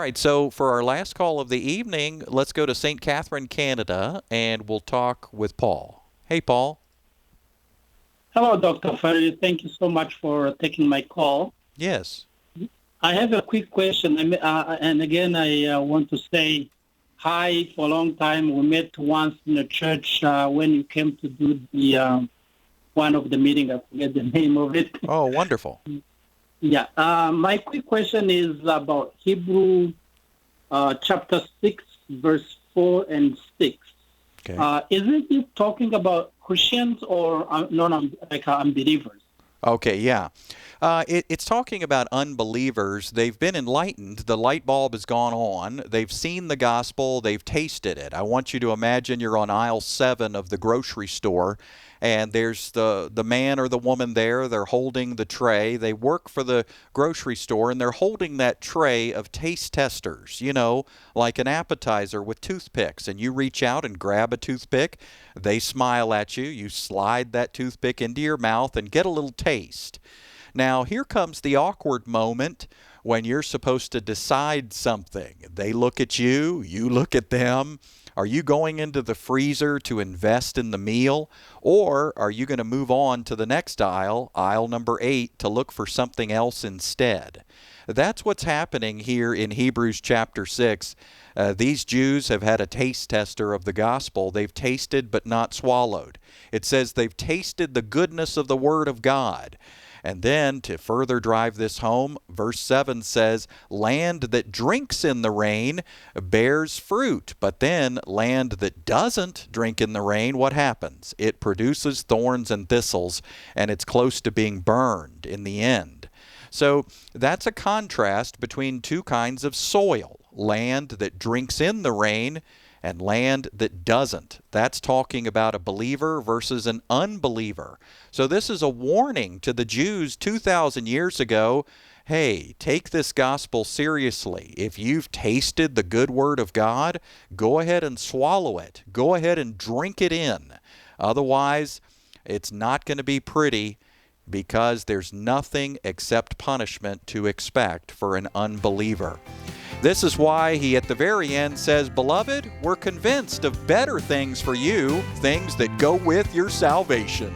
right, so for our last call of the evening, let's go to St. Catherine, Canada, and we'll talk with Paul. Hey, Paul. Hello, Dr. Farley. Thank you so much for taking my call. Yes. I have a quick question. And again, I want to say hi for a long time. We met once in a church when you came to do the one of the meeting. I forget the name of it. Oh, wonderful. Yeah. My quick question is about Hebrew chapter 6, verse 4 and 6. Okay. Isn't it talking about Christians or unbelievers? Okay, yeah. It's talking about unbelievers. They've been enlightened. The light bulb has gone on. They've seen the gospel. They've tasted it. I want you to imagine you're on aisle 7 of the grocery store, and there's the man or the woman there. They're holding the tray. They work for the grocery store, and they're holding that tray of taste testers, like an appetizer with toothpicks. And you reach out and grab a toothpick. They smile at you. You slide that toothpick into your mouth and get a little taste. Now, here comes the awkward moment when you're supposed to decide something. They look at you, you look at them. Are you going into the freezer to invest in the meal, or are you going to move on to the next aisle, aisle number 8, to look for something else instead? That's what's happening here in Hebrews chapter 6. These Jews have had a taste tester of the gospel. They've tasted but not swallowed. It says they've tasted the goodness of the Word of God. And then, to further drive this home, verse 7 says, land that drinks in the rain bears fruit. But then, land that doesn't drink in the rain, what happens? It produces thorns and thistles, and it's close to being burned in the end. So that's a contrast between two kinds of soil, land that drinks in the rain and land that doesn't. That's talking about a believer versus an unbeliever. So this is a warning to the Jews 2,000 years ago. Hey, take this gospel seriously. If you've tasted the good word of God, go ahead and swallow it. Go ahead and drink it in. Otherwise, it's not going to be pretty, because there's nothing except punishment to expect for an unbeliever. This is why he at the very end says, Beloved, we're convinced of better things for you, things that go with your salvation.